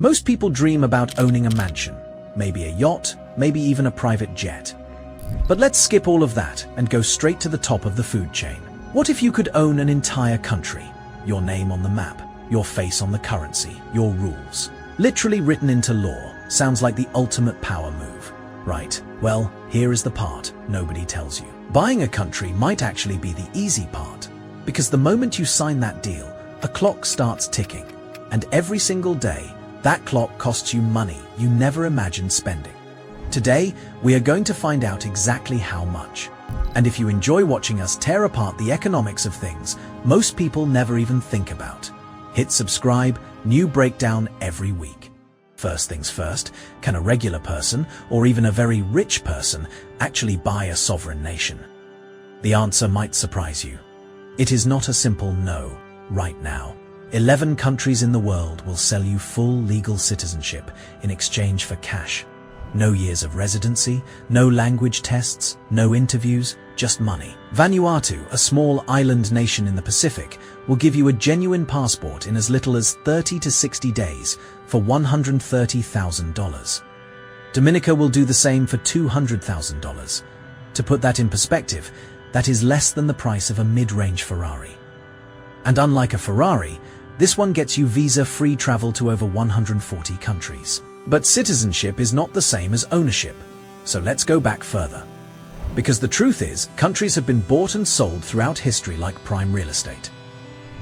Most people dream about owning a mansion, maybe a yacht, maybe even a private jet. But let's skip all of that and go straight to the top of the food chain. What if you could own an entire country? Your name on the map, your face on the currency, your rules. Literally written into law. Sounds like the ultimate power move, right? Well, here is the part nobody tells you. Buying a country might actually be the easy part, because the moment you sign that deal, a clock starts ticking. And every single day, that clock costs you money you never imagined spending. Today, we are going to find out exactly how much. And if you enjoy watching us tear apart the economics of things most people never even think about, hit subscribe, new breakdown every week. First things first, can a regular person, or even a very rich person, actually buy a sovereign nation? The answer might surprise you. It is not a simple no, right now. 11 countries in the world will sell you full legal citizenship in exchange for cash. No years of residency, no language tests, no interviews, just money. Vanuatu, a small island nation in the Pacific, will give you a genuine passport in as little as 30 to 60 days for $130,000. Dominica will do the same for $200,000. To put that in perspective, that is less than the price of a mid-range Ferrari. And unlike a Ferrari, this one gets you visa-free travel to over 140 countries. But citizenship is not the same as ownership. So let's go back further. Because the truth is, countries have been bought and sold throughout history like prime real estate.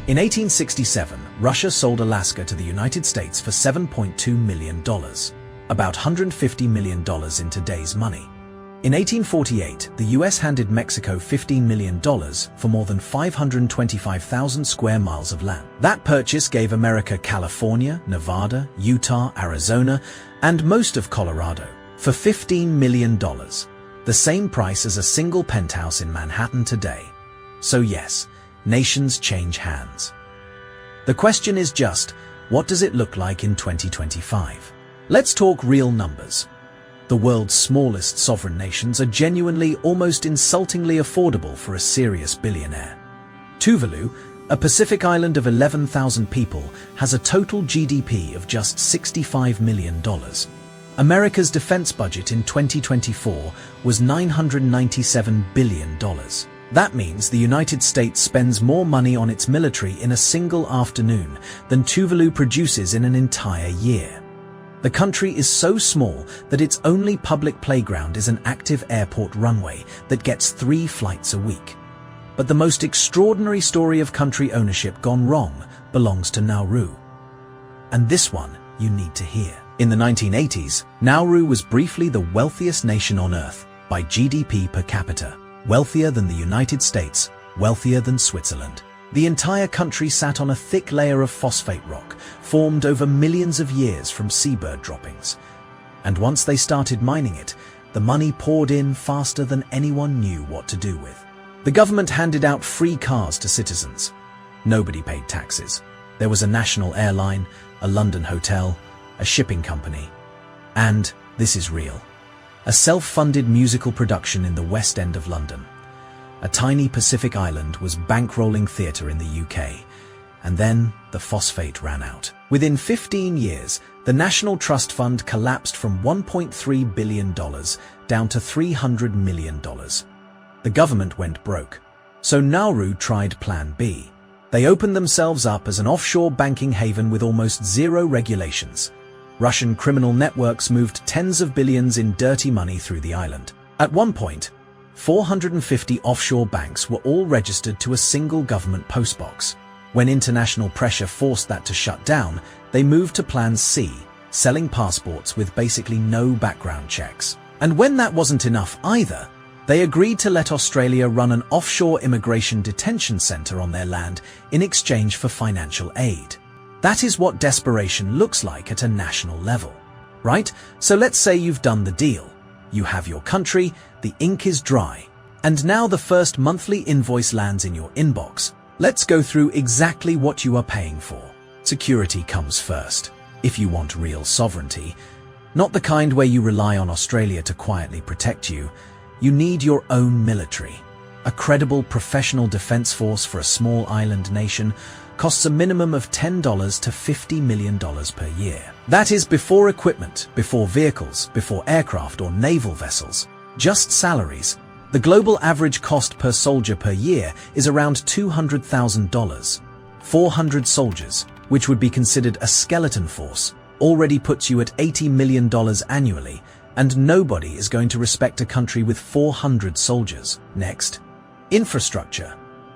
In 1867, Russia sold Alaska to the United States for $7.2 million, about $150 million in today's money. In 1848, the US handed Mexico $15 million for more than 525,000 square miles of land. That purchase gave America California, Nevada, Utah, Arizona, and most of Colorado for $15 million, the same price as a single penthouse in Manhattan today. So yes, nations change hands. The question is just, what does it look like in 2025? Let's talk real numbers. The world's smallest sovereign nations are genuinely, almost insultingly affordable for a serious billionaire. Tuvalu, a Pacific island of 11,000 people, has a total GDP of just $65 million. America's defense budget in 2024 was $997 billion. That means the United States spends more money on its military in a single afternoon than Tuvalu produces in an entire year. The country is so small that its only public playground is an active airport runway that gets 3 flights a week. But the most extraordinary story of country ownership gone wrong belongs to Nauru. And this one you need to hear. In the 1980s, Nauru was briefly the wealthiest nation on Earth by GDP per capita, wealthier than the United States, wealthier than Switzerland. The entire country sat on a thick layer of phosphate rock, formed over millions of years from seabird droppings. And once they started mining it, the money poured in faster than anyone knew what to do with. The government handed out free cars to citizens. Nobody paid taxes. There was a national airline, a London hotel, a shipping company, and, this is real, a self-funded musical production in the West End of London. A tiny Pacific island was bankrolling theatre in the UK, and then the phosphate ran out. Within 15 years, the National Trust Fund collapsed from $1.3 billion down to $300 million. The government went broke. So Nauru tried Plan B. They opened themselves up as an offshore banking haven with almost zero regulations. Russian criminal networks moved tens of billions in dirty money through the island. At one point, 450 offshore banks were all registered to a single government postbox. When international pressure forced that to shut down, they moved to Plan C, selling passports with basically no background checks. And when that wasn't enough either, they agreed to let Australia run an offshore immigration detention center on their land in exchange for financial aid. That is what desperation looks like at a national level, right? So let's say you've done the deal. You have your country, the ink is dry, and now the first monthly invoice lands in your inbox. Let's go through exactly what you are paying for. Security comes first. If you want real sovereignty, not the kind where you rely on Australia to quietly protect you, you need your own military. A credible professional defense force for a small island nation costs a minimum of $10 to $50 million per year. That is before equipment, before vehicles, before aircraft or naval vessels. Just salaries. The global average cost per soldier per year is around $200,000. 400 soldiers, which would be considered a skeleton force, already puts you at $80 million annually, and nobody is going to respect a country with 400 soldiers. Next, infrastructure,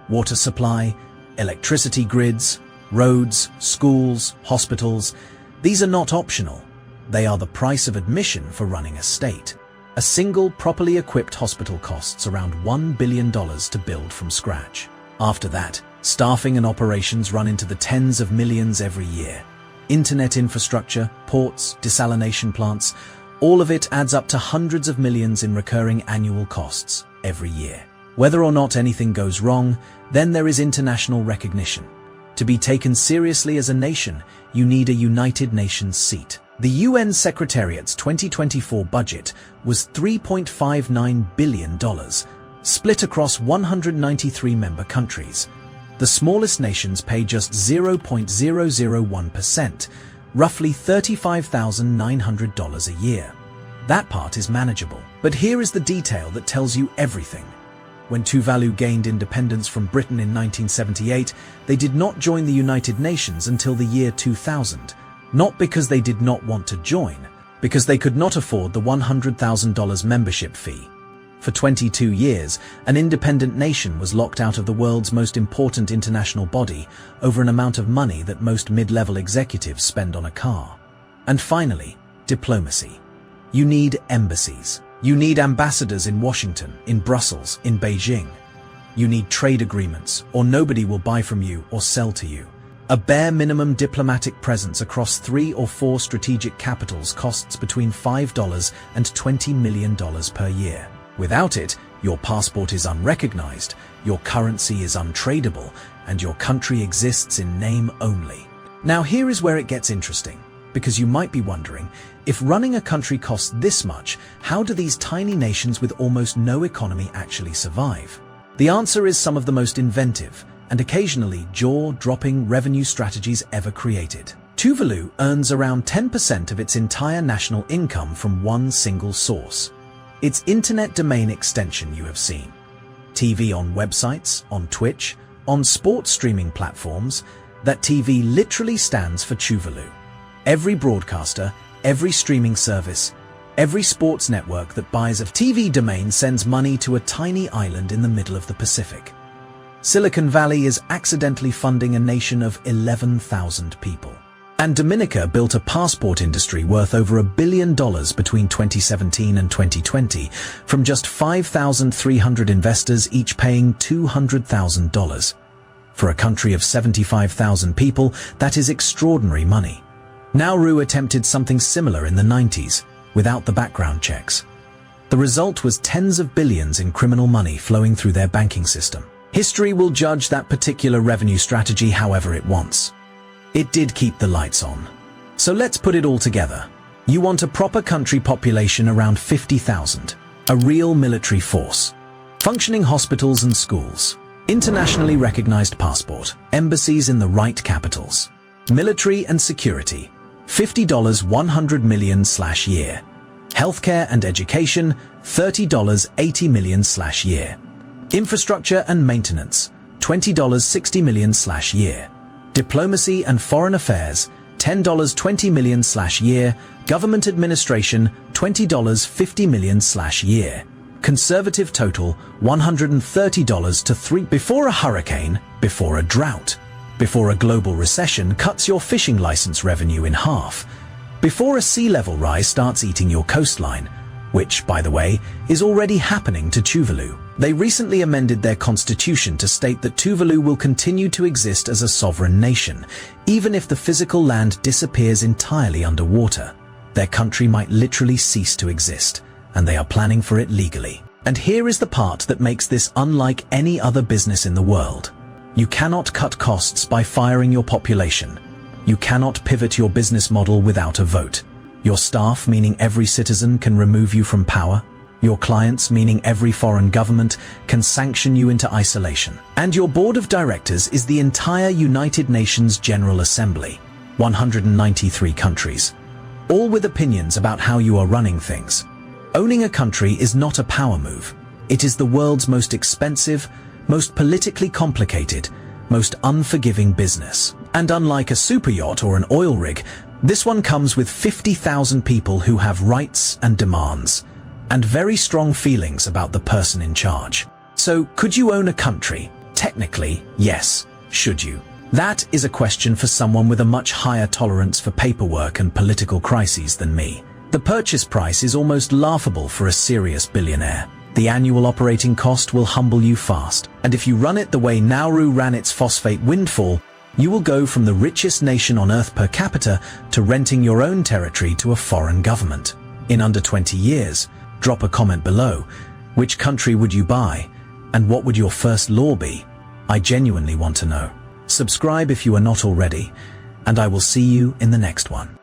water supply, electricity grids, roads, schools, hospitals. These are not optional. They are the price of admission for running a state. A single properly equipped hospital costs around $1 billion to build from scratch. After that, staffing and operations run into the tens of millions every year. Internet infrastructure, ports, desalination plants, all of it adds up to hundreds of millions in recurring annual costs every year. Whether or not anything goes wrong, then there is international recognition. To be taken seriously as a nation, you need a United Nations seat. The UN Secretariat's 2024 budget was $3.59 billion, split across 193 member countries. The smallest nations pay just 0.001%, roughly $35,900 a year. That part is manageable. But here is the detail that tells you everything. When Tuvalu gained independence from Britain in 1978, they did not join the United Nations until the year 2000. Not because they did not want to join, because they could not afford the $100,000 membership fee. For 22 years, an independent nation was locked out of the world's most important international body over an amount of money that most mid-level executives spend on a car. And finally, diplomacy. You need embassies. You need ambassadors in Washington, in Brussels, in Beijing. You need trade agreements, or nobody will buy from you or sell to you. A bare minimum diplomatic presence across 3 or 4 strategic capitals costs between $5 and $20 million per year. Without it, your passport is unrecognized, your currency is untradeable, and your country exists in name only. Now here is where it gets interesting, because you might be wondering, if running a country costs this much, how do these tiny nations with almost no economy actually survive? The answer is some of the most inventive and occasionally jaw-dropping revenue strategies ever created. Tuvalu earns around 10% of its entire national income from one single source. It's internet domain extension you have seen. TV on websites, on Twitch, on sports streaming platforms. That TV literally stands for Tuvalu. Every broadcaster, every streaming service, every sports network that buys a TV domain sends money to a tiny island in the middle of the Pacific. Silicon Valley is accidentally funding a nation of 11,000 people. And Dominica built a passport industry worth over $1 billion between 2017 and 2020 from just 5,300 investors, each paying $200,000. For a country of 75,000 people, that is extraordinary money. Nauru attempted something similar in the 90s, without the background checks. The result was tens of billions in criminal money flowing through their banking system. History will judge that particular revenue strategy however it wants. It did keep the lights on. So let's put it all together. You want a proper country population around 50,000, a real military force, functioning hospitals and schools, internationally recognized passport, embassies in the right capitals, military and security, $50 $100 million/year, healthcare and education, $30 $80 million/year, infrastructure and maintenance, $20 $60 million/year, diplomacy and foreign affairs, $10 $20 million/year, government administration, $20 $50 million/year, conservative total, $130 to $3 before a hurricane, before a drought, before a global recession cuts your fishing license revenue in half, before a sea level rise starts eating your coastline, which, by the way, is already happening to Tuvalu. They recently amended their constitution to state that Tuvalu will continue to exist as a sovereign nation, even if the physical land disappears entirely underwater. Their country might literally cease to exist, and they are planning for it legally. And here is the part that makes this unlike any other business in the world. You cannot cut costs by firing your population. You cannot pivot your business model without a vote. Your staff, meaning every citizen, can remove you from power. Your clients, meaning every foreign government, can sanction you into isolation. And your board of directors is the entire United Nations General Assembly, 193 countries, all with opinions about how you are running things. Owning a country is not a power move. It is the world's most expensive, most politically complicated, most unforgiving business. And unlike a super yacht or an oil rig, this one comes with 50,000 people who have rights and demands, and very strong feelings about the person in charge. So, could you own a country? Technically, yes. Should you? That is a question for someone with a much higher tolerance for paperwork and political crises than me. The purchase price is almost laughable for a serious billionaire. The annual operating cost will humble you fast. And if you run it the way Nauru ran its phosphate windfall, you will go from the richest nation on Earth per capita to renting your own territory to a foreign government. In under 20 years, drop a comment below. Which country would you buy? And what would your first law be? I genuinely want to know. Subscribe if you are not already, and I will see you in the next one.